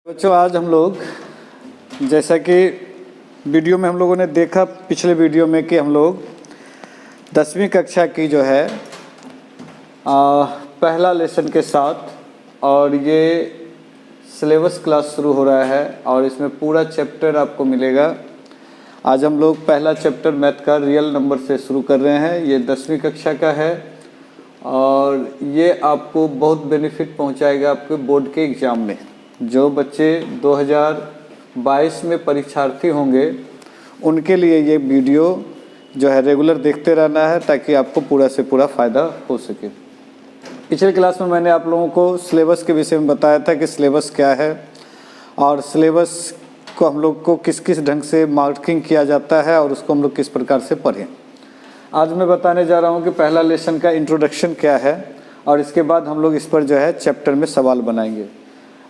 बच्चों आज हम लोग जैसा कि वीडियो में हम लोगों ने देखा पिछले वीडियो में कि हम लोग 10वीं कक्षा की जो है पहला लेसन के साथ और ये सिलेबस क्लास शुरू हो रहा है और इसमें पूरा चैप्टर आपको मिलेगा। आज हम लोग पहला चैप्टर मैथ का रियल नंबर से शुरू कर रहे हैं। ये 10वीं कक्षा का है और ये आपको बहुत बेनिफिट पहुंचाएगा आपके बोर्ड के एग्ज़ाम में। जो बच्चे 2022 में परीक्षार्थी होंगे उनके लिए ये वीडियो जो है रेगुलर देखते रहना है ताकि आपको पूरा से पूरा फ़ायदा हो सके। पिछले क्लास में मैंने आप लोगों को सिलेबस के विषय में बताया था कि सिलेबस क्या है और सिलेबस को हम लोग को किस किस ढंग से मार्किंग किया जाता है और उसको हम लोग किस प्रकार से पढ़ें। आज मैं बताने जा रहा हूँ कि पहला लेसन का इंट्रोडक्शन क्या है और इसके बाद हम लोग इस पर जो है चैप्टर में सवाल बनाएंगे।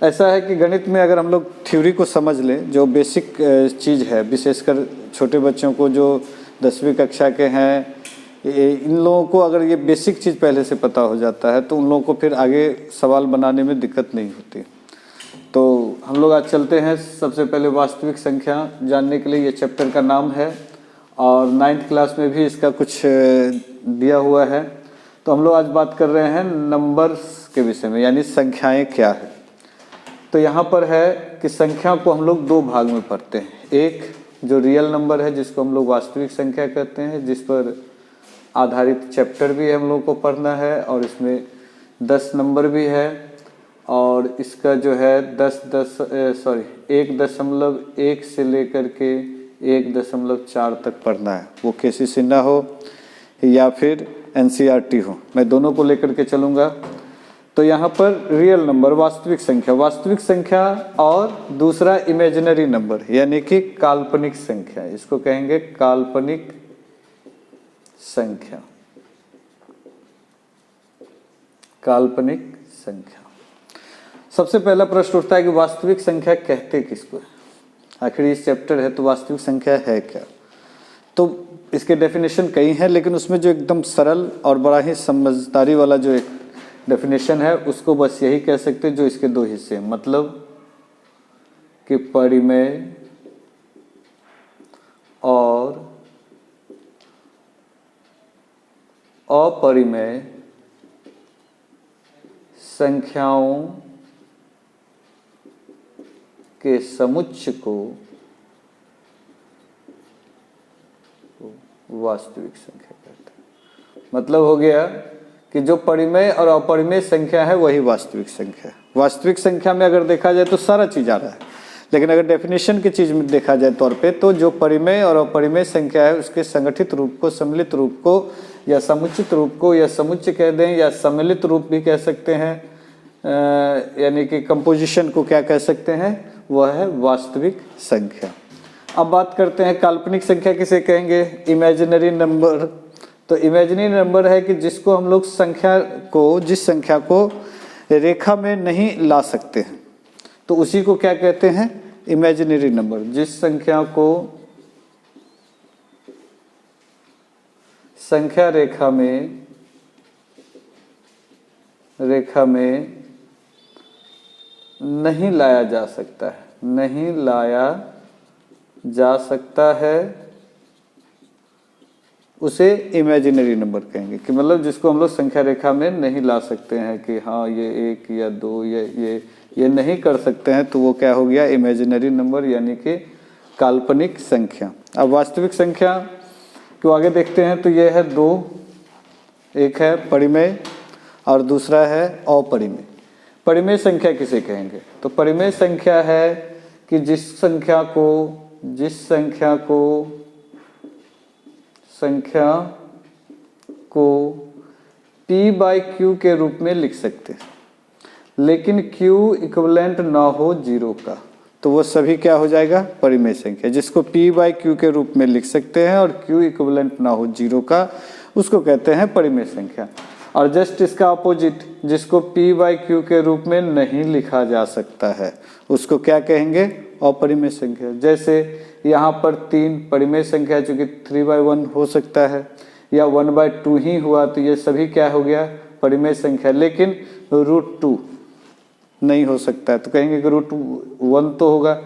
ऐसा है कि गणित में अगर हम लोग थ्योरी को समझ लें, जो बेसिक चीज़ है, विशेषकर छोटे बच्चों को जो 10वीं कक्षा के हैं, इन लोगों को अगर ये बेसिक चीज़ पहले से पता हो जाता है तो उन लोगों को फिर आगे सवाल बनाने में दिक्कत नहीं होती। तो हम लोग आज चलते हैं। सबसे पहले वास्तविक संख्या जानने के लिए ये चैप्टर का नाम है और 9th क्लास में भी इसका कुछ दिया हुआ है। तो हम लोग आज बात कर रहे हैं नंबर्स के विषय में, यानी संख्याएँ क्या है। तो यहाँ पर है कि संख्या को हम लोग दो भाग में पढ़ते हैं। एक जो रियल नंबर है जिसको हम लोग वास्तविक संख्या कहते हैं, जिस पर आधारित चैप्टर भी हम लोग को पढ़ना है और इसमें 10 नंबर भी है और इसका जो है 1.1 से लेकर के 1.4 तक पढ़ना है। वो KCC ना हो या फिर NCERT हो, मैं दोनों को लेकर के चलूँगा। तो यहाँ पर रियल नंबर वास्तविक संख्या और दूसरा इमेजिनरी नंबर यानी कि काल्पनिक संख्या, इसको कहेंगे काल्पनिक संख्या। काल्पनिक संख्या। सबसे पहला प्रश्न उठता है कि वास्तविक संख्या कहते किसको है। आखिर इस चैप्टर है तो वास्तविक संख्या है क्या। तो इसके डेफिनेशन कई हैं, लेकिन उसमें जो एकदम सरल और बड़ा ही समझदारी वाला जो एक डेफिनेशन है उसको बस यही कह सकते हैं जो इसके दो हिस्से हैं, मतलब कि परिमेय और अपरिमेय संख्याओं के समुच्चय को वास्तविक संख्या कहते हैं। मतलब हो गया कि जो परिमेय और अपरिमेय संख्या है वही वास्तविक संख्या है। वास्तविक संख्या में अगर देखा जाए तो सारा चीज़ आ रहा है, लेकिन अगर डेफिनेशन की चीज़ में देखा जाए तौर पे तो जो परिमेय और अपरिमेय संख्या है उसके संगठित रूप को, सम्मिलित रूप को या समुचित रूप को या समुच्चय कह दें या सम्मिलित रूप भी कह सकते हैं, यानी कि कंपोजिशन को क्या कह सकते हैं, वह है वास्तविक संख्या। अब बात करते हैं काल्पनिक संख्या किसे कहेंगे, इमेजिनरी नंबर। तो इमेजिनरी नंबर है कि जिसको हम लोग जिस संख्या को रेखा में नहीं ला सकते हैं तो उसी को क्या कहते हैं, इमेजिनरी नंबर। जिस संख्या को संख्या रेखा में नहीं लाया जा सकता है, उसे इमेजिनरी नंबर कहेंगे। कि मतलब जिसको हम लोग संख्या रेखा में नहीं ला सकते हैं कि हाँ ये 1 या 2 ये नहीं कर सकते हैं, तो वो क्या हो गया, इमेजिनरी नंबर यानी कि काल्पनिक संख्या। अब वास्तविक संख्या को आगे देखते हैं तो ये है दो, एक है परिमेय और दूसरा है अपरिमेय। परिमेय संख्या किसे कहेंगे, तो परिमेय संख्या है कि जिस संख्या को P/Q के रूप में लिख सकते हैं, लेकिन Q इक्विवेलेंट ना हो 0 का, तो वो सभी क्या हो जाएगा, परिमेय संख्या। जिसको P/Q के रूप में लिख सकते हैं और Q इक्विवेलेंट ना हो 0 का, उसको कहते हैं परिमेय संख्या। और जस्ट इसका अपोजिट, जिसको P/Q के रूप में नहीं लिखा जा सकता है, उसको क्या कहेंगे, अपरिमेय संख्या। जैसे यहाँ पर 3 परिमेय संख्या चूंकि 3/1 हो सकता है या 1/2 ही हुआ, तो ये सभी क्या हो गया, परिमेय संख्या। लेकिन √2 नहीं हो सकता है, तो कहेंगे कि √1 तो होगा।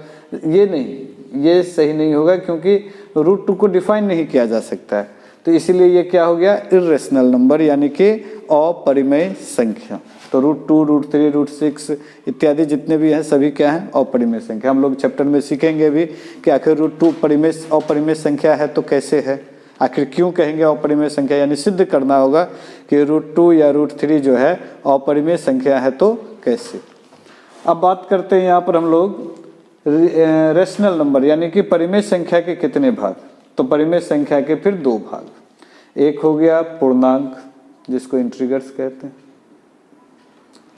ये नहीं, ये सही नहीं होगा क्योंकि √2 को डिफाइन नहीं किया जा सकता है, तो इसीलिए ये क्या हो गया, इर्रेशनल नंबर यानी कि अपरिमेय संख्या। तो √2, √3, √6 इत्यादि जितने भी हैं सभी क्या हैं, अपरिमेय संख्या। हम लोग चैप्टर में सीखेंगे भी कि आखिर √2 अपरिमेय संख्या है तो कैसे है, आखिर क्यों कहेंगे अपरिमेय संख्या, यानी सिद्ध करना होगा कि √2 या √3 जो है अपरिमेय संख्या है तो कैसे। अब बात करते हैं यहाँ पर हम लोग रेशनल नंबर यानी कि परिमेय संख्या के कितने भाग। तो परिमेय संख्या के फिर 2 भाग, एक हो गया पूर्णांक जिसको इंटीजर्स कहते हैं,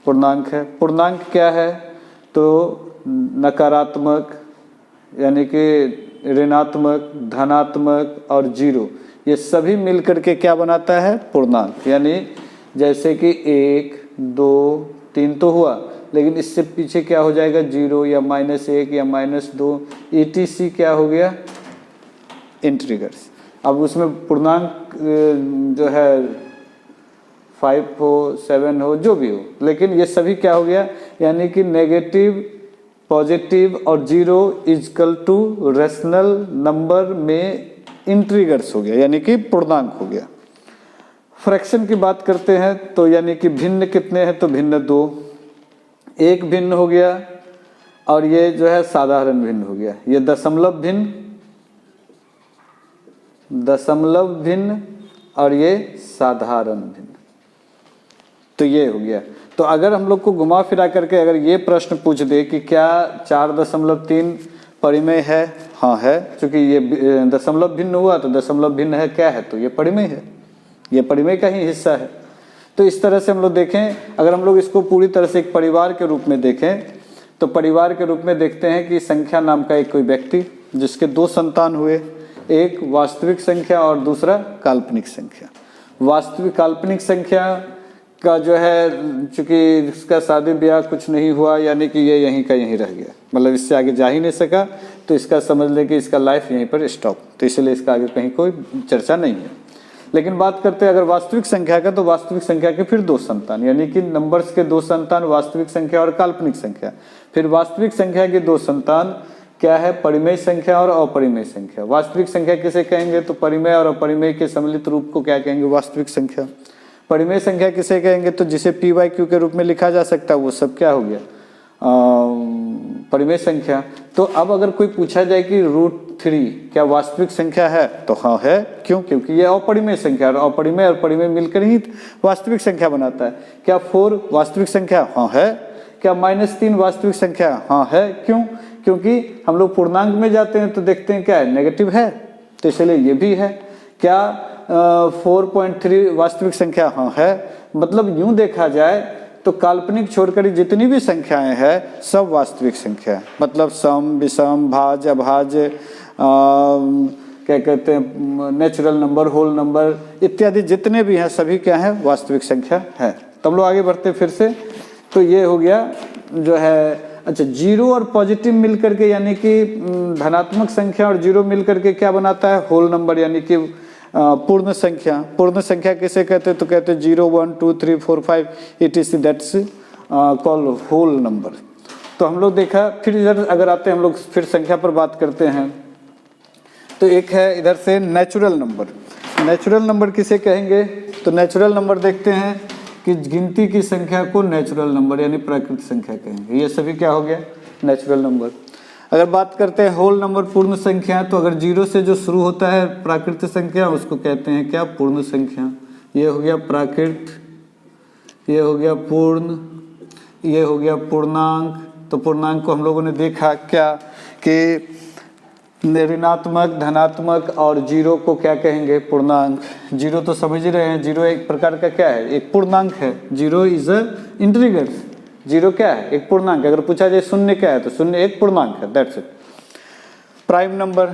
पूर्णांक है। पूर्णांक क्या है, तो नकारात्मक यानी कि ऋणात्मक, धनात्मक और 0 ये सभी मिलकर के क्या बनाता है, पूर्णांक। यानी जैसे कि 1, 2, 3 तो हुआ, लेकिन इससे पीछे क्या हो जाएगा, 0 या -1 या -2 etc क्या हो गया, इंटीजर्स। अब उसमें पूर्णांक जो है 5 हो, 7 हो, जो भी हो, लेकिन ये सभी क्या हो गया, यानी कि नेगेटिव, पॉजिटिव और 0 इक्वल टू रेशनल नंबर में इंटीजर्स हो गया, यानी कि पूर्णांक हो गया। फ्रैक्शन की बात करते हैं तो यानी कि भिन्न कितने हैं, तो भिन्न 2, एक भिन्न हो गया और ये जो है साधारण भिन्न हो गया। ये दशमलव भिन्न और ये साधारण भिन्न, तो ये हो गया। तो अगर हम लोग को घुमा फिरा करके अगर ये प्रश्न पूछ दे कि क्या 4.3 परिमेय है, हाँ है, क्योंकि ये दशमलव भिन्न हुआ तो दशमलव भिन्न है क्या है, तो ये परिमेय है, ये परिमेय का ही हिस्सा है। तो इस तरह से हम लोग देखें, अगर हम लोग इसको पूरी तरह से एक परिवार के रूप में देखें तो परिवार के रूप में देखते हैं कि संख्या नाम का एक कोई व्यक्ति जिसके 2 संतान हुए, एक वास्तविक संख्या और दूसरा काल्पनिक संख्या। वास्तविक काल्पनिक संख्या का जो है चूंकि इसका शादी ब्याह कुछ नहीं हुआ, यानी कि ये यहीं का यहीं रह गया, मतलब इससे आगे जा ही नहीं सका, तो इसका समझ लें कि इसका लाइफ यहीं पर स्टॉप, तो इसलिए इसका आगे कहीं कोई चर्चा नहीं है। लेकिन बात करते हैं अगर वास्तविक संख्या का, तो वास्तविक संख्या के फिर 2 संतान, यानी कि नंबर्स के 2 संतान, वास्तविक संख्या और काल्पनिक संख्या। फिर वास्तविक संख्या के 2 संतान क्या है, परिमेय संख्या और अपरिमेय संख्या। वास्तविक संख्या किसे कहेंगे, तो परिमेय और अपरिमेय के सम्मिलित रूप को क्या कहेंगे, वास्तविक संख्या। परिमेय संख्या किसे कहेंगे, तो जिसे p/q के रूप में लिखा जा सकता है, वो सब क्या हो गया, परिमेय संख्या। तो अब अगर कोई पूछा जाए कि √3 क्या वास्तविक संख्या है, तो हाँ है। क्यों, क्योंकि ये अपरिमेय संख्या, और अपरिमेय और परिमेय मिलकर ही वास्तविक संख्या बनाता है। क्या 4 वास्तविक संख्या, हाँ है। क्या -3 वास्तविक संख्या, हाँ है। क्यों, क्योंकि हम लोग पूर्णांक में जाते हैं तो देखते हैं क्या है, नेगेटिव है, तो इसलिए ये भी है। क्या 4.3 वास्तविक संख्या, हाँ है। मतलब यूं देखा जाए तो काल्पनिक छोड़कर जितनी भी संख्याएं हैं सब वास्तविक संख्या है, मतलब सम, विषम, भाज्य, अभाज्य, क्या कहते हैं, नेचुरल नंबर, होल नंबर इत्यादि जितने भी हैं सभी क्या है, वास्तविक संख्या है। तो हम लोग आगे बढ़ते फिर से, तो ये हो गया जो है, अच्छा 0 और पॉजिटिव मिलकर के यानी कि धनात्मक संख्या और 0 मिलकर के क्या बनाता है, होल नंबर यानी कि पूर्ण संख्या। पूर्ण संख्या किसे कहते हैं, तो कहते हैं 0, 1, 2, 3, 4, 5 etc that's called whole number. तो हम लोग देखा, फिर इधर अगर आते हैं हम लोग फिर संख्या पर बात करते हैं, तो एक है इधर से नेचुरल नंबर। नेचुरल नंबर किसे कहेंगे, तो नेचुरल नंबर देखते हैं कि गिनती की संख्या को नेचुरल नंबर यानी प्राकृतिक संख्या कहेंगे। ये सभी क्या हो गया, नेचुरल नंबर। अगर बात करते हैं होल नंबर, पूर्ण संख्या, तो अगर 0 से जो शुरू होता है प्राकृत संख्या उसको कहते हैं क्या, पूर्ण संख्या। ये हो गया प्राकृत, ये हो गया पूर्ण, ये हो गया पूर्णांक। तो पूर्णांक को हम लोगों ने देखा क्या कि ऋणात्मक, धनात्मक और 0 को क्या कहेंगे, पूर्णांक। 0 तो समझ ही रहे हैं, 0 एक प्रकार का क्या है, एक पूर्णांक है। 0 इज अ इंटीजर, 0 क्या है, एक पूर्णांक। अगर पूछा जाए 0 क्या है, तो 0 एक पूर्णांक है, that's it. Prime number,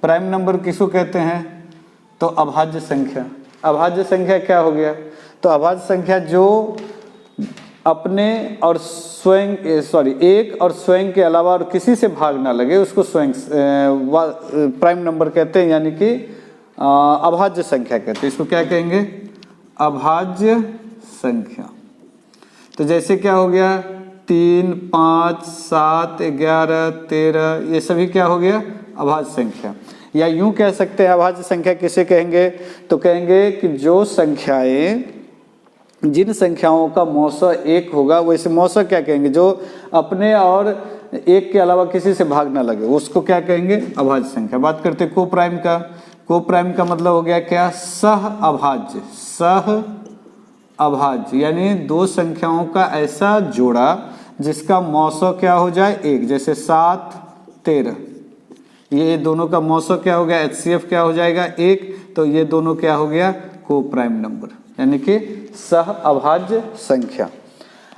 prime number किसको कहते हैं, तो अभाज्य संख्या। अभाज्य संख्या क्या हो गया, तो अभाज्य संख्या जो अपने और स्वयं एक और स्वयं के अलावा और किसी से भाग ना लगे उसको स्वयं प्राइम नंबर कहते हैं, यानी कि अभाज्य संख्या कहते हैं। इसको क्या कहेंगे, अभाज्य संख्या। तो जैसे क्या हो गया 3, 5, 7, 11, 13, ये सभी क्या हो गया? अभाज्य संख्या। या यूं कह सकते हैं अभाज्य संख्या किसे कहेंगे? तो कहेंगे कि जो संख्याएं, जिन संख्याओं का मौसा 1 होगा, वैसे मौसा क्या कहेंगे? जो अपने और 1 के अलावा किसी से भाग ना लगे, उसको क्या कहेंगे? अभाज्य संख्या। बात करते हैं को प्राइम का। को प्राइम का मतलब हो गया क्या? सह अभाज्य। सह अभाज्य यानी दो संख्याओं का ऐसा जोड़ा जिसका मौसा क्या हो जाए? 1। जैसे 7, 13, ये दोनों का मौसा क्या हो गया? HCF क्या हो जाएगा? 1। तो ये दोनों क्या हो गया? को प्राइम नंबर, यानी कि सह अभाज्य संख्या।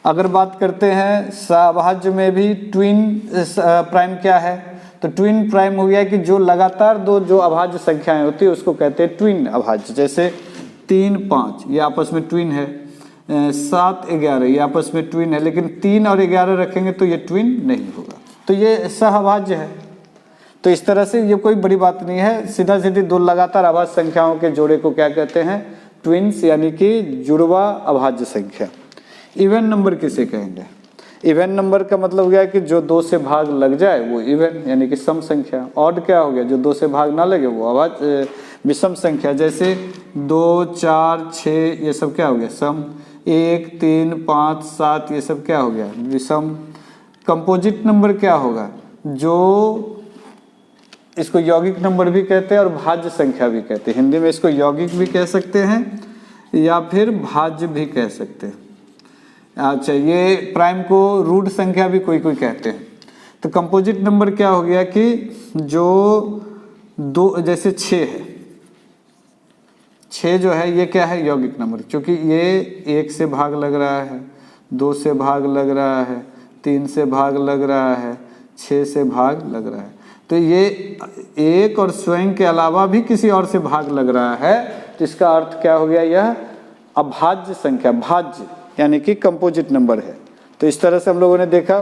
अगर बात करते हैं सह अभाज्य में भी ट्विन प्राइम क्या है? तो ट्विन प्राइम हो गया कि जो लगातार दो जो अभाज्य संख्याएं होती है उसको कहते हैं ट्विन अभाज्य। जैसे 3, 5 ये आपस में ट्विन है, 7, 11 ये आपस में ट्विन है, लेकिन 3 और 11 रखेंगे तो ये ट्विन नहीं होगा, तो ये सह अभाज्य है। तो इस तरह से ये कोई बड़ी बात नहीं है, सीधा सीधी दो लगातार अभाज्य संख्याओं के जोड़े को क्या कहते हैं? ट्विन्स, यानी कि जुड़वा अभाज्य संख्या। इवन नंबर किसे कहेंगे? इवन नंबर का मतलब हो गया कि जो 2 से भाग लग जाए वो इवन, यानी कि सम संख्या। ऑड क्या हो गया? जो 2 से भाग ना लगे वो अभाज्य विषम संख्या। जैसे 2, 4, 6 ये सब क्या हो गया? सम। 1, 3, 5, 7 ये सब क्या हो गया? विषम। कंपोजिट नंबर क्या होगा? जो इसको यौगिक नंबर भी कहते हैं और भाज्य संख्या भी कहते हैं। हिंदी में इसको यौगिक भी कह सकते हैं या फिर भाज्य भी कह सकते हैं। अच्छा, ये प्राइम को रूट संख्या भी कोई कोई कहते हैं। तो कंपोजिट नंबर क्या हो गया कि जो दो, जैसे 6 है, 6 जो है ये क्या है? यौगिक नंबर, क्योंकि ये 1 से भाग लग रहा है, 2 से भाग लग रहा है, 3 से भाग लग रहा है, 6 से भाग लग रहा है। तो ये 1 और स्वयं के अलावा भी किसी और से भाग लग रहा है, तो इसका अर्थ क्या हो गया? यह अभाज्य संख्या, भाज्य यानी कि कंपोजिट नंबर है। तो इस तरह से हम लोगों ने देखा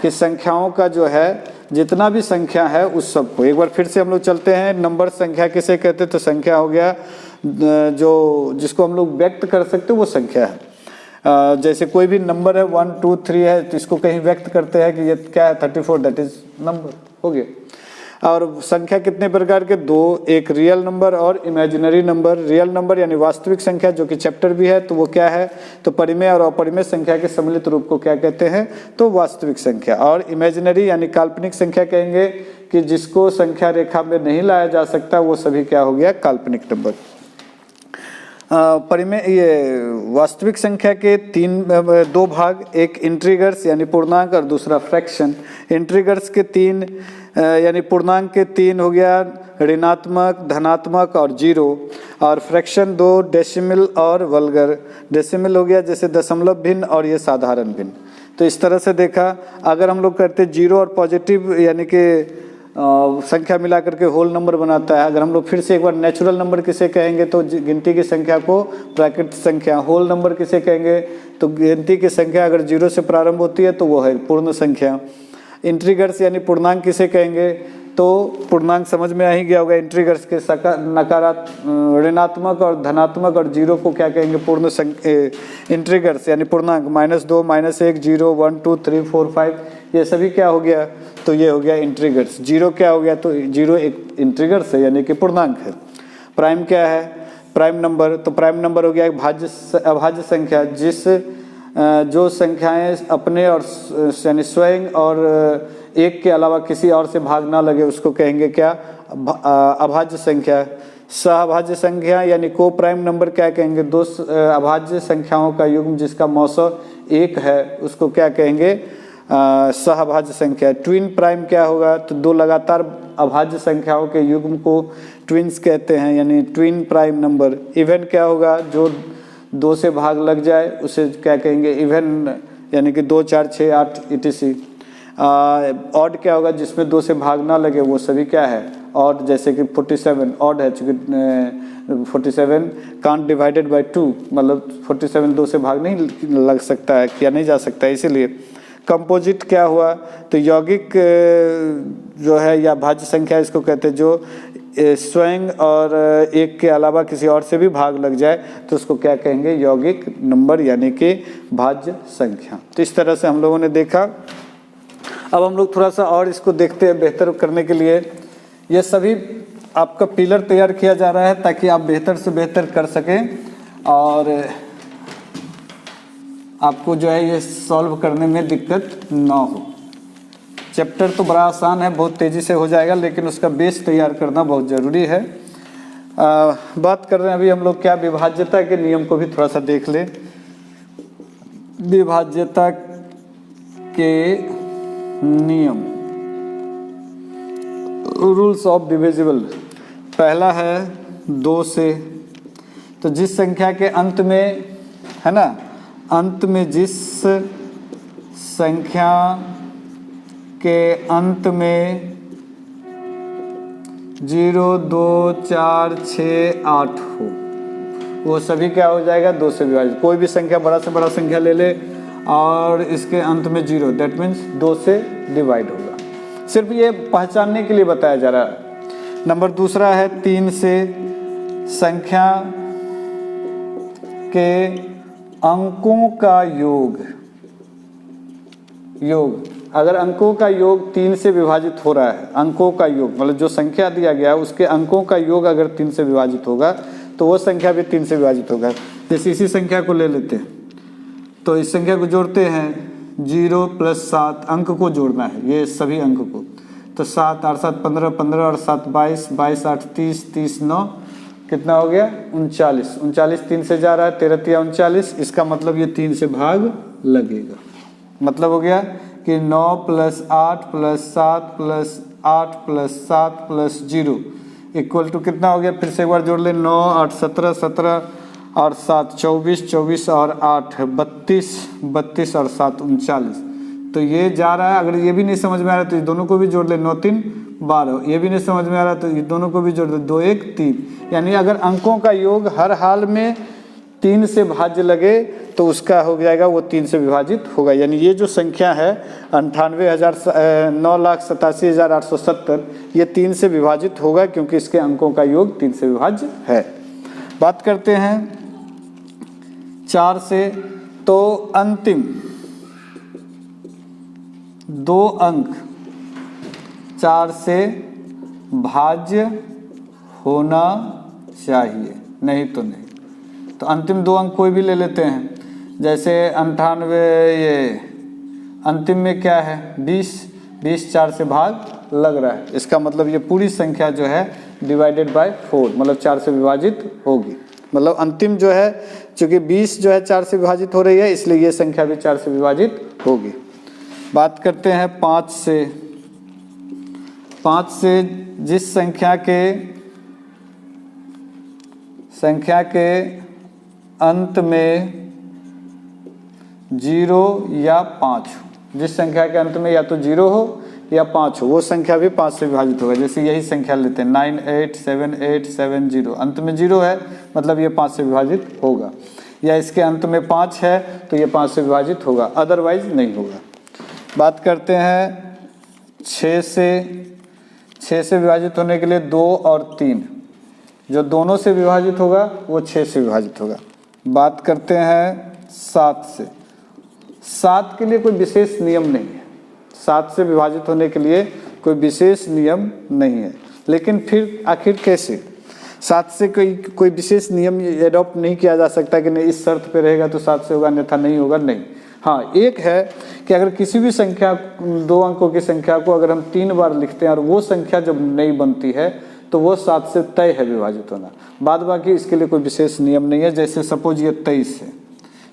कि संख्याओं का जो है, जितना भी संख्या है उस सबको एक बार फिर से हम लोग चलते हैं। नंबर संख्या किसे कहते हैं? तो संख्या हो गया जो जिसको हम लोग व्यक्त कर सकते हैं वो संख्या है। जैसे कोई भी नंबर है 1, 2, 3 है, तो इसको कहीं व्यक्त करते हैं कि ये क्या है? 34, दैट इज नंबर हो गया। और संख्या कितने प्रकार के? 2, एक रियल नंबर और इमेजिनरी नंबर। रियल नंबर यानी वास्तविक संख्या, जो कि चैप्टर भी है, तो वो क्या है? तो परिमेय और अपरिमेय संख्या के सम्मिलित रूप को क्या कहते हैं? तो वास्तविक संख्या। और इमेजिनरी यानी काल्पनिक संख्या कहेंगे कि जिसको संख्या रेखा में नहीं लाया जा सकता, वो सभी क्या हो गया? काल्पनिक नंबर। परिमेय ये वास्तविक संख्या के 2 भाग, एक इंटीग्रल्स यानी पूर्णांक और दूसरा फ्रैक्शन। इंटीग्रल्स के 3 यानी पूर्णांक के 3 हो गया ऋणात्मक, धनात्मक और 0, और फ्रैक्शन 2 डेसिमल और वल्गर। डेसिमल हो गया जैसे दशमलव भिन्न और ये साधारण भिन्न। तो इस तरह से देखा, अगर हम लोग करते 0 और पॉजिटिव यानी कि संख्या मिला करके होल नंबर बनाता है। अगर हम लोग फिर से एक बार नेचुरल नंबर किसे कहेंगे? तो गिनती की संख्या को प्राकृतिक संख्या। होल नंबर किसे कहेंगे? तो गिनती की संख्या अगर 0 से प्रारंभ होती है तो वो है पूर्ण संख्या। इंटीग्रल्स यानी पूर्णांक किसे कहेंगे? तो पूर्णांक समझ में आ ही गया होगा। इंटीग्रल्स के नकारात्मक, ऋणात्मक और धनात्मक और 0 को क्या कहेंगे? पूर्ण इंटीग्रल्स यानी पूर्णांक। -2, -1, 0, 1, 2, 3, 4, 5 ये सभी क्या हो गया? तो ये हो गया इंटीग्रल्स। 0 क्या हो गया? तो 0 एक इंटीग्रल्स है यानी कि पूर्णांक है। प्राइम क्या है? Prime number. तो प्राइम नंबर हो गया एक अभाज्य संख्या, जिस जो संख्याएं अपने और यानी स्वयं और 1 के अलावा किसी और से भाग ना लगे उसको कहेंगे क्या? अभाज्य संख्या। सहअभाज्य संख्या यानी को प्राइम नंबर क्या कहेंगे? 2 अभाज्य संख्याओं का युग्म जिसका मौसा 1 है उसको क्या कहेंगे? सहअभाज्य संख्या। ट्विन प्राइम क्या होगा? तो 2 लगातार अभाज्य संख्याओं के युग्म को ट्विन्स कहते हैं, यानी ट्विन प्राइम नंबर। इवन क्या होगा? जो 2 से भाग लग जाए उसे क्या कहेंगे? इवन, यानी कि 2, 4, 6, 8 etc। ऑड क्या होगा? जिसमें 2 से भाग ना लगे वो सभी क्या है? ऑड। जैसे कि 47 ऑड है, चूँकि 47 कांट डिवाइडेड बाय 2, मतलब 47 2 से भाग नहीं लग सकता है, किया नहीं जा सकता है, इसीलिए। कंपोजिट क्या हुआ? तो यौगिक जो है या भाज्य संख्या इसको कहते हैं, जो स्वयं और एक के अलावा किसी और से भी भाग लग जाए तो उसको क्या कहेंगे, यौगिक नंबर यानी कि भाज्य संख्या। तो इस तरह से हम लोगों ने देखा। अब हम लोग थोड़ा सा और इसको देखते हैं बेहतर करने के लिए। ये सभी आपका पिलर तैयार किया जा रहा है ताकि आप बेहतर से बेहतर कर सकें और आपको जो है ये सॉल्व करने में दिक्कत ना हो। चैप्टर तो बड़ा आसान है, बहुत तेज़ी से हो जाएगा, लेकिन उसका बेस तैयार करना बहुत ज़रूरी है। बात कर रहे हैं अभी हम लोग क्या, विभाज्यता के नियम को भी थोड़ा सा देख ले। विभाज्यता के नियम, रूल्स ऑफ डिविजिबल। पहला है 2 से, तो जिस संख्या के अंत में है ना, अंत में जिस संख्या के अंत में 0, 2, 4, 6, 8 हो, वो सभी क्या हो जाएगा, 2 से विभाजित। कोई भी संख्या बड़ा से बड़ा संख्या ले ले और इसके अंत में 0, दैट मीन्स 2 से डिवाइड होगा। सिर्फ ये पहचानने के लिए बताया जा रहा है। नंबर दूसरा है 3 से, संख्या के अंकों का योग। अगर अंकों का योग 3 से विभाजित हो रहा है, अंकों का योग मतलब जो संख्या दिया गया है उसके अंकों का योग अगर 3 से विभाजित होगा तो वो संख्या भी 3 से विभाजित होगा। जैसे इसी संख्या को ले लेते हैं, तो इस संख्या को जोड़ते हैं, 0 + 7 अंक को जोड़ना है, ये सभी अंक को। तो 7 8 7 15, 15 और 7 22, 22 8 30, 30 9 कितना हो गया, 39। 39 3 से जा रहा है, 13 3 39। इसका मतलब ये 3 से भाग लगेगा। मतलब हो गया कि 9 + 8 + 7 + 8 + 7 + 0 इक्वल टू कितना हो गया, फिर से एक बार जोड़ ले, 9 8 17, 17 और 7 24, 24 और 8 32, 32 और 7 39। तो ये जा रहा है। अगर ये भी नहीं समझ में आ रहा तो ये दोनों को भी जोड़ ले, 9 3 12। ये भी नहीं समझ में आ रहा तो ये दोनों को भी जोड़ ले, 2 1 3। यानी अगर अंकों का योग हर हाल में 3 से भाज्य लगे तो उसका हो जाएगा वो 3 से विभाजित होगा। यानी ये जो संख्या है 9,87,870 ये 3 से विभाजित होगा क्योंकि इसके अंकों का योग 3 से विभाज्य है। बात करते हैं 4 से, तो अंतिम 2 अंक 4 से भाज्य होना चाहिए, नहीं तो नहीं। तो अंतिम 2 अंक कोई भी ले लेते हैं, जैसे 98, ये अंतिम में क्या है 20, 20 4 से भाग लग रहा है। इसका मतलब ये पूरी संख्या जो है डिवाइडेड बाय 4 मतलब 4 से विभाजित होगी। मतलब अंतिम जो है, चूँकि 20 जो है 4 से विभाजित हो रही है, इसलिए ये संख्या भी 4 से विभाजित होगी। बात करते हैं 5 से। 5 से जिस संख्या के अंत में 0 या 5 हो, जिस संख्या के अंत में या तो 0 हो या 5 हो, वो संख्या भी 5 से विभाजित होगा। जैसे यही संख्या लेते हैं 987870, अंत में 0 है मतलब ये 5 से विभाजित होगा, या इसके अंत में 5 है तो ये 5 से विभाजित होगा, अदरवाइज नहीं होगा। बात करते हैं 6 से। 6 से विभाजित होने के लिए 2 और 3, जो दोनों से विभाजित होगा वो 6 से विभाजित होगा। बात करते हैं 7 से। 7 के लिए कोई विशेष नियम नहीं है, 7 से विभाजित होने के लिए कोई विशेष नियम नहीं है, लेकिन फिर आखिर कैसे 7 से कोई विशेष नियम एडॉप्ट नहीं किया जा सकता कि नहीं इस शर्त पे रहेगा तो 7 से होगा अन्यथा नहीं होगा, नहीं। हाँ, एक है कि अगर किसी भी संख्या 2 अंकों की संख्या को अगर हम 3 बार लिखते हैं और वो संख्या जब नहीं बनती है तो वो 7 से तय है विभाजित होना। बाद बाकी इसके लिए कोई विशेष नियम नहीं है। जैसे सपोज ये 23 है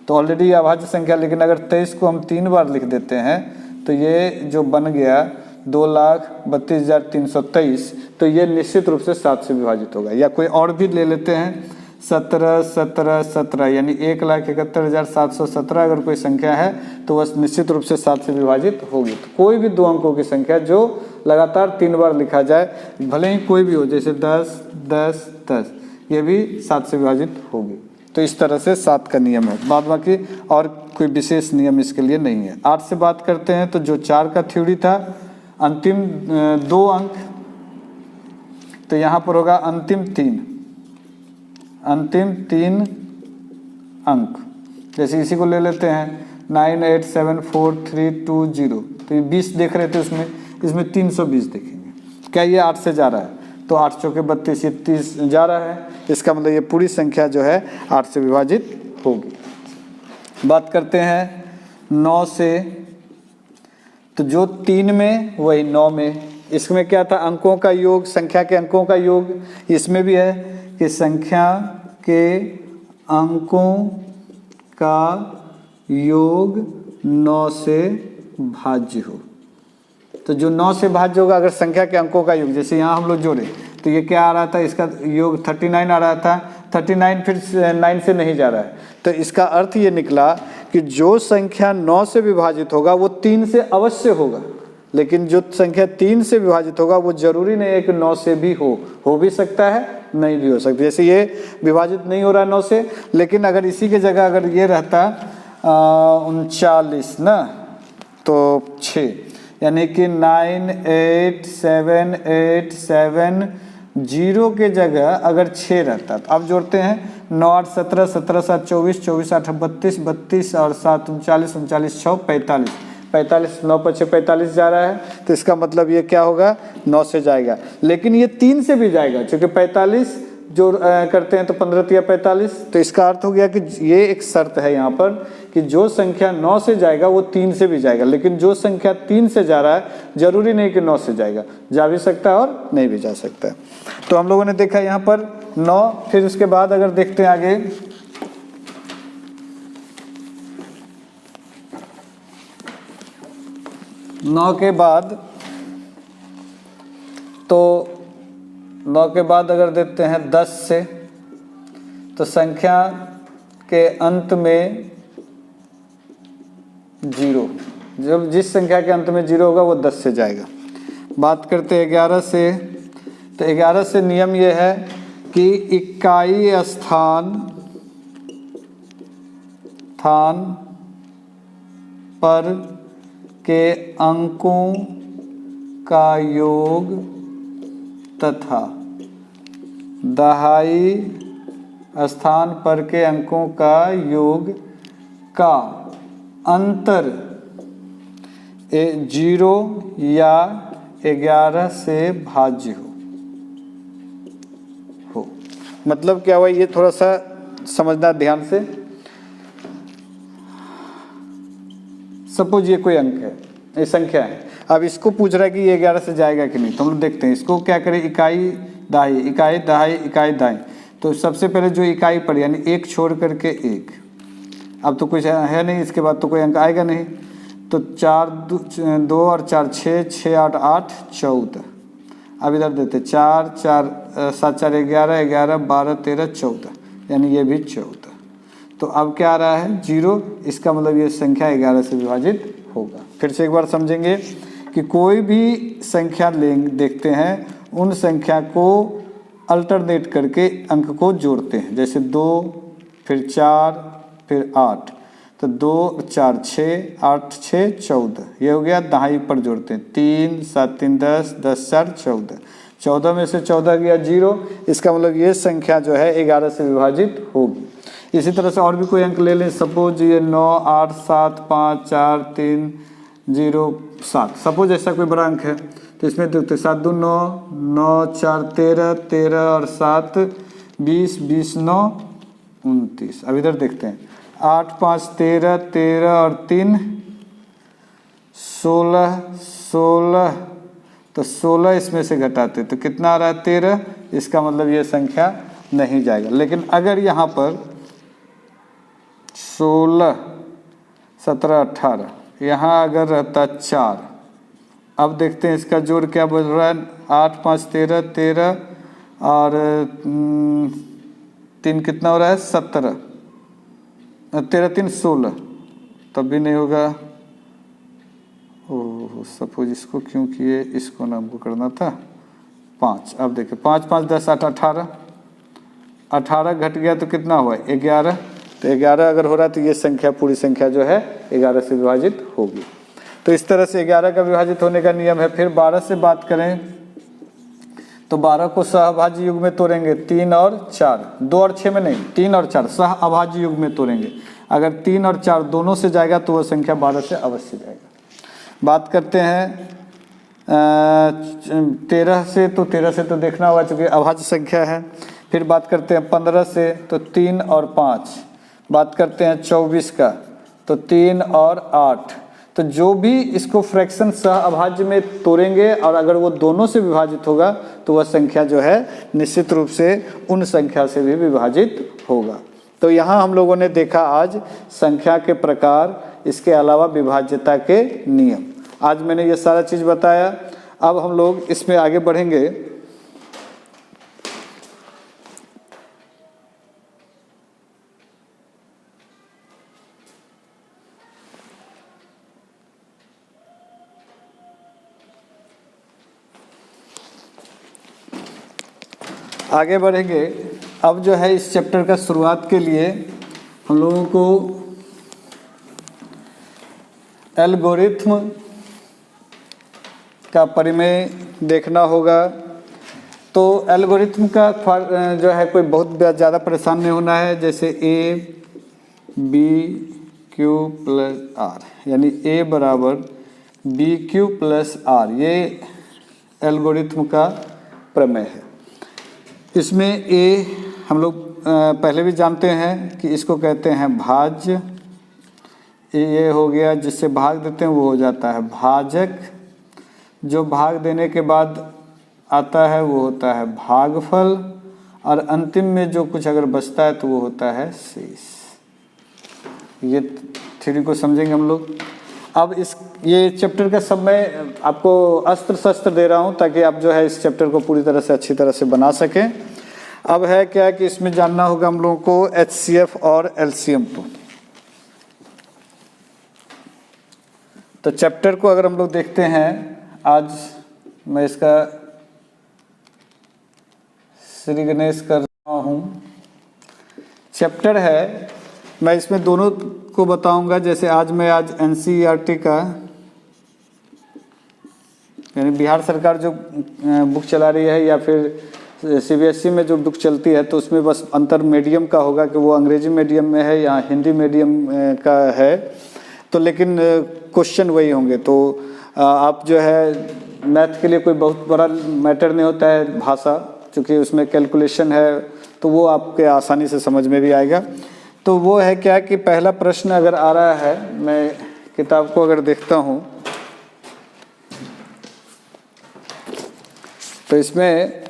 तो ऑलरेडी अभाज्य संख्या, लेकिन अगर 23 को हम 3 बार लिख देते हैं तो ये जो बन गया 2,32,323, तो ये निश्चित रूप से 7 से विभाजित होगा। या कोई और भी ले लेते हैं 17 17 17 यानी 1,71,717 अगर कोई संख्या है तो वह निश्चित रूप से 7 से विभाजित होगी। तो कोई भी 2 अंकों की संख्या जो लगातार 3 बार लिखा जाए, भले ही कोई भी हो, जैसे 10 10 10, ये भी 7 से विभाजित होगी। तो इस तरह से 7 का नियम है, बाद बाकी और कोई विशेष नियम इसके लिए नहीं है। 8 से बात करते हैं तो जो 4 का थ्योरी था, अंतिम 2 अंक तो यहाँ पर होगा अंतिम तीन अंक। जैसे इसी को ले लेते हैं 987432 तो ये 20 देख रहे थे उसमें, इसमें 320 देखेंगे। क्या ये 8 से जा रहा है? तो 8 चौके 32, ये 30 जा रहा है। इसका मतलब ये पूरी संख्या जो है 8 से विभाजित होगी। बात करते हैं 9 से, तो जो 3 में वही 9 में। इसमें क्या था? अंकों का योग, संख्या के अंकों का योग। इसमें भी है कि संख्या के अंकों का योग 9 से भाज्य हो। तो जो 9 से भाज्य होगा, अगर संख्या के अंकों का योग, जैसे यहाँ हम लोग जोड़े तो ये क्या आ रहा था? इसका योग 39 आ रहा था। 39 फिर 9 से नहीं जा रहा है, तो इसका अर्थ ये निकला कि जो संख्या 9 से विभाजित होगा वो 3 से अवश्य होगा, लेकिन जो संख्या 3 से विभाजित होगा वो जरूरी नहीं है कि 9 से भी हो भी सकता है, नहीं भी हो सकता। जैसे ये विभाजित नहीं हो रहा है 9 से, लेकिन अगर इसी के जगह अगर ये रहता 39 ना, तो 6, यानी कि 98787 के जगह अगर 6 रहता, तो अब जोड़ते हैं 9 8 17, 17 7 24, 24 8 32, 32 और 7 39, 39 6 45, 45 9 5 6 45 जा रहा है। तो इसका मतलब ये क्या होगा? 9 से जाएगा, लेकिन ये 3 से भी जाएगा, क्योंकि 45 जो करते हैं तो 15 तिया 45। तो इसका अर्थ हो गया कि ये एक शर्त है यहाँ पर कि जो संख्या 9 से जाएगा वो 3 से भी जाएगा, लेकिन जो संख्या 3 से जा रहा है जरूरी नहीं कि 9 से जाएगा, जा भी सकता है और नहीं भी जा सकता है। तो हम लोगों ने देखा यहाँ पर 9। फिर उसके बाद अगर देखते हैं आगे, नौ के बाद अगर देखते हैं 10 से, तो संख्या के अंत में 0, जब जिस संख्या के अंत में 0 होगा वो 10 से जाएगा। बात करते हैं 11 से, तो 11 से नियम ये है कि इकाई स्थान पर के अंकों का योग तथा दहाई स्थान पर के अंकों का योग का अंतर 0 या 11 से भाज्य हो। मतलब क्या हुआ? ये थोड़ा सा समझना ध्यान से। सपोज ये कोई अंक है, ये संख्या है, अब इसको पूछ रहा है कि ये 11 से जाएगा कि नहीं। तो हम लोग देखते हैं इसको क्या करें, इकाई दहाई। तो सबसे पहले जो इकाई पर यानी 1 छोड़ करके 1, अब तो कुछ है नहीं, इसके बाद तो कोई अंक आएगा नहीं। तो 4 2 और 4 6, 6 8 8 14। अब इधर देते 4 4 7 4 11 11 12 13 14, यानी ये भी 14। तो अब क्या आ रहा है? 0। इसका मतलब ये संख्या 11 से विभाजित होगा। फिर से एक बार समझेंगे कि कोई भी संख्या देखते हैं, उन संख्या को अल्टरनेट करके अंक को जोड़ते हैं। जैसे 2 फिर 4 फिर 8, तो 2 4 6 8 6 14, ये हो गया। दहाई पर जोड़ते हैं 3 7 3 10 10 4 14, 14 में से 14 गया 0। इसका मतलब ये संख्या जो है 11 से विभाजित होगी। इसी तरह से और भी कोई अंक ले लें, सपोज ये 9 8 7 5 4 3 0 7, सपोज ऐसा कोई बड़ा अंक है। तो इसमें देखते 7 2 9 9 4 13 13 और 7 20 20 9 29। अब इधर देखते हैं 8 5 13 13 और 3 16 16, तो 16 इसमें से घटाते तो कितना आ रहा है? 13। इसका मतलब ये संख्या नहीं जाएगा। लेकिन अगर यहाँ पर 16 17 18, यहाँ अगर रहता 4, अब देखते हैं इसका जोड़ क्या बन रहा है। 8 5 13 13 और 3 कितना हो रहा है? 17, 13 3 16, तब भी नहीं होगा। ओह, सपोज इसको क्यों किए, इसको ना हमको करना था 5। अब देखिए 5 5 10 8 18, 18 घट गया तो कितना हुआ? 11। तो 11 अगर हो रहा है तो ये संख्या पूरी संख्या जो है 11 से विभाजित होगी। तो इस तरह से 11 का विभाजित होने का नियम है। फिर 12 से बात करें तो 12 को सहअभाज्य युग में तोड़ेंगे 3 और 4, 2 और 6 में नहीं, 3 और 4 सहअभाज्य युग में तोड़ेंगे। अगर 3 और 4 दोनों से जाएगा तो वह संख्या 12 से अवश्य जाएगा। बात करते हैं 13 से, तो 13 से तो देखना होगा चूँकि अभाज्य संख्या है। फिर बात करते हैं 15 से, तो 3 और 5। बात करते हैं 24 का, तो 3 और 8। तो जो भी इसको फ्रैक्शन सहअभाज्य में तोड़ेंगे और अगर वो दोनों से विभाजित होगा तो वह संख्या जो है निश्चित रूप से उन संख्या से भी विभाजित होगा। तो यहाँ हम लोगों ने देखा आज संख्या के प्रकार, इसके अलावा विभाज्यता के नियम। आज मैंने ये सारा चीज़ बताया। अब हम लोग इसमें आगे बढ़ेंगे। आगे बढ़ेंगे। अब जो है इस चैप्टर का शुरुआत के लिए हम लोगों को एल्गोरिथ्म का परिमेय देखना होगा। तो एल्गोरिथ्म का जो है कोई बहुत ज़्यादा परेशान नहीं होना है। जैसे ABQ+R, यानी A बराबर BQ+R, ये एल्गोरिथ्म का प्रमेय है। इसमें A हम लोग पहले भी जानते हैं कि इसको कहते हैं भाज्य। ये हो गया, जिससे भाग देते हैं वो हो जाता है भाजक। जो भाग देने के बाद आता है वो होता है भागफल, और अंतिम में जो कुछ अगर बचता है तो वो होता है शेष। ये थ्योरी को समझेंगे हम लोग। अब ये चैप्टर का सब मैं आपको अस्त्र शस्त्र दे रहा हूँ ताकि आप जो है इस चैप्टर को पूरी तरह से अच्छी तरह से बना सकें। अब है क्या कि इसमें जानना होगा हम लोगों को HCF और LCM को। तो चैप्टर को अगर हम लोग देखते हैं, आज मैं इसका श्री गणेश कर रहा हूँ। चैप्टर है, मैं इसमें दोनों को बताऊंगा। जैसे आज NCERT का, यानी बिहार सरकार जो बुक चला रही है, या फिर CBSE में जो बुक चलती है, तो उसमें बस अंतर मीडियम का होगा कि वो अंग्रेजी मीडियम में है या हिंदी मीडियम का है। तो लेकिन क्वेश्चन वही होंगे। तो आप जो है मैथ के लिए कोई बहुत बड़ा मैटर नहीं होता है भाषा, क्योंकि उसमें कैलकुलेशन है, तो वो आपके आसानी से समझ में भी आएगा। तो वो है क्या कि पहला प्रश्न अगर आ रहा है, मैं किताब को अगर देखता हूँ तो इसमें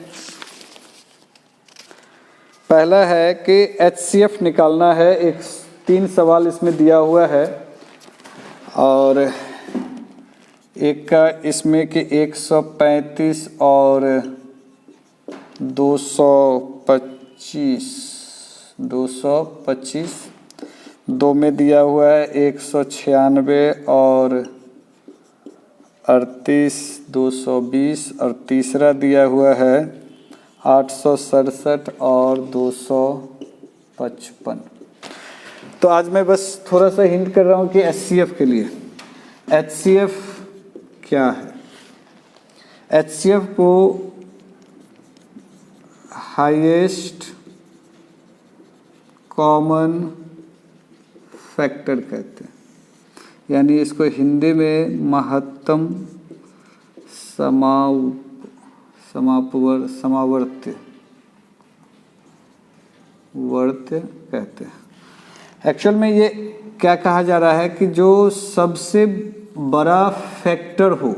पहला है कि HCF निकालना है। 3 सवाल इसमें दिया हुआ है, और एक का इसमें कि 135 और 225 दो में दिया हुआ है 196 और 38 220, और तीसरा दिया हुआ है 867 और 255। तो आज मैं बस थोड़ा सा हिंट कर रहा हूँ कि HCF के लिए। HCF क्या है? HCF को हाईएस्ट कॉमन फैक्टर कहते हैं, यानी इसको हिंदी में महत्तम समावर्त्य कहते हैं। एक्चुअल में ये क्या कहा जा रहा है कि जो सबसे बड़ा फैक्टर हो,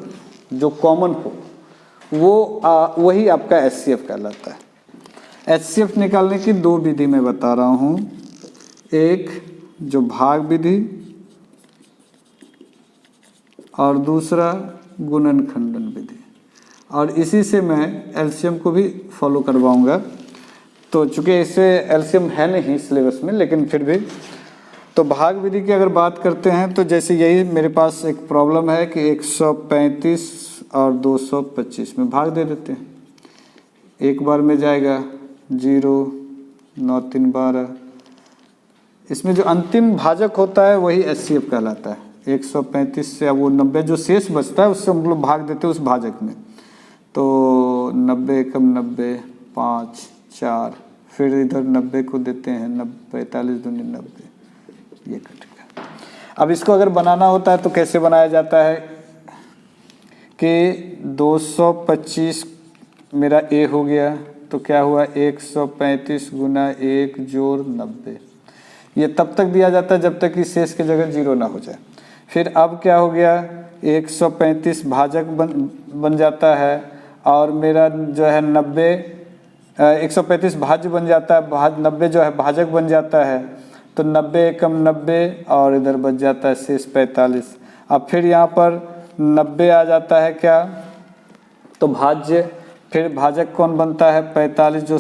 जो कॉमन हो, वो वही आपका HCF कहलाता है। HCF निकालने की 2 विधि मैं बता रहा हूँ। एक जो भाग विधि, और दूसरा गुणन खंडन विधि, और इसी से मैं LCM को भी फॉलो करवाऊंगा। तो चूंकि इससे LCM है नहीं सिलेबस में, लेकिन फिर भी तो भाग विधि की अगर बात करते हैं तो जैसे यही मेरे पास एक प्रॉब्लम है कि 135 और 225 में भाग दे देते हैं। एक बार में जाएगा 0, 9 3 12। इसमें जो अंतिम भाजक होता है वही HCF कहलाता है। 135 से अब वो 90 जो शेष बचता है उससे हम लोग भाग देते हैं उस भाजक में। तो 90 कम 90, 5, 4, फिर इधर 90 को देते हैं 45 दूनी 90, ये कट गया। अब इसको अगर बनाना होता है तो कैसे बनाया जाता है कि 225 मेरा ए हो गया, तो क्या हुआ 135 गुना 1 जोड़ 90। ये तब तक दिया जाता है जब तक कि शेष की जगह 0 ना हो जाए। फिर अब क्या हो गया 135 भाजक बन जाता है और मेरा जो है 90 135 भाज्य बन जाता है, 90 जो है भाजक बन जाता है, तो 90 कम 90 और इधर बच जाता है शेष 45। अब फिर यहाँ पर 90 आ जाता है क्या, तो भाज्य, फिर भाजक कौन बनता है 45, जो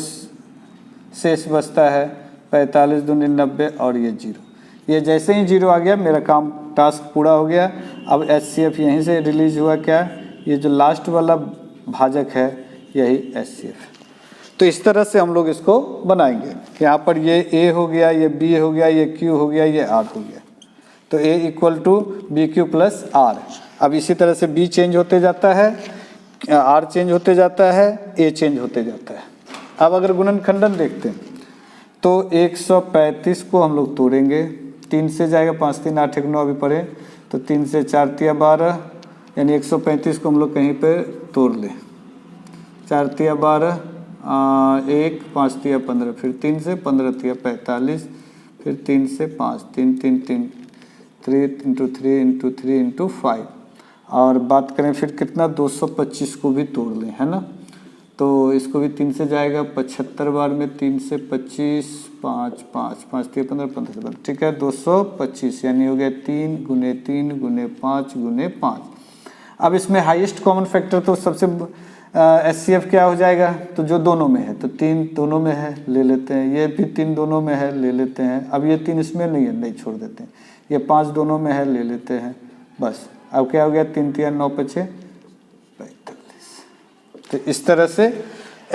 शेष बचता है 45 दूनी 90 और ये 0। ये जैसे ही 0 आ गया मेरा काम टास्क पूरा हो गया। अब HCF यहीं से रिलीज हुआ क्या, ये जो लास्ट वाला भाजक है यही HCF। तो इस तरह से हम लोग इसको बनाएंगे। यहाँ पर ये A हो गया, ये B हो गया, ये Q हो गया, ये R हो गया, तो A equal to BQ plus R। अब इसी तरह से B चेंज होते जाता है, R चेंज होते जाता है, A चेंज होते जाता है। अब अगर गुणनखंडन देखते हैं तो 135 को हम लोग तोड़ेंगे, 3 से जाएगा, 5 3 8 1 9 अभी पढ़े, तो 3 से 4 तिया 12, यानी 135 को हम लोग कहीं पे तोड़ लें, 4 तिया 12, 1 5 तिया 15, फिर 3 से 15 तिया 45, फिर 3 से 5, 3 3 3, 3 इंटू 3 इंटू 3 इंटू 5। और बात करें फिर कितना 225 को भी तोड़ लें, है ना, तो इसको भी 3 से जाएगा 75 बार में, 3 से 25, 5 5 5 3 15 15 से 15, ठीक है 225, यानी हो गया 3 गुने 3 गुने 5 गुने 5। अब इसमें हाईएस्ट कॉमन फैक्टर तो सबसे HCF क्या हो जाएगा, तो जो दोनों में है, तो 3 दोनों में है ले लेते हैं, ये भी 3 दोनों में है ले लेते हैं, अब ये 3 इसमें नहीं है, नहीं छोड़ देते हैं, ये 5 दोनों में है ले लेते हैं, बस। अब क्या हो गया 3 3 9 5 45। तो इस तरह से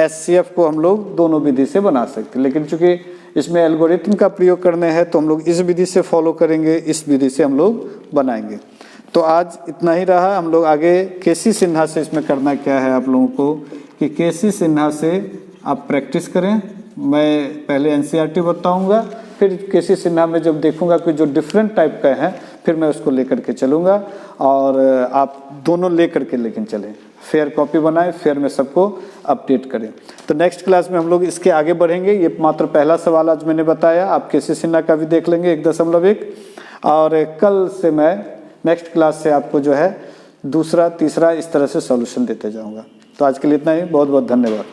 HCF को हम लोग दोनों विधि से बना सकते हैं, लेकिन चूंकि इसमें एल्गोरिथम का प्रयोग करने हैं तो हम लोग इस विधि से फॉलो करेंगे, इस विधि से हम लोग बनाएंगे। तो आज इतना ही रहा। हम लोग आगे केसी सिन्हा से इसमें करना क्या है आप लोगों को, कि केसी सिन्हा से आप प्रैक्टिस करें। मैं पहले NCERT बताऊंगा, फिर केसी सिन्हा में जब देखूंगा कि जो डिफरेंट टाइप का है फिर मैं उसको लेकर के चलूँगा, और आप दोनों लेकर के लेकिन चलें, फेयर कॉपी बनाएं, फेयर में सबको अपडेट करें। तो नेक्स्ट क्लास में हम लोग इसके आगे बढ़ेंगे। ये मात्र पहला सवाल आज मैंने बताया, आप केसी सिन्हा का भी देख लेंगे 1.1, और कल से मैं नेक्स्ट क्लास से आपको जो है दूसरा तीसरा इस तरह से सॉल्यूशन देते जाऊंगा। तो आज के लिए इतना ही, बहुत बहुत धन्यवाद।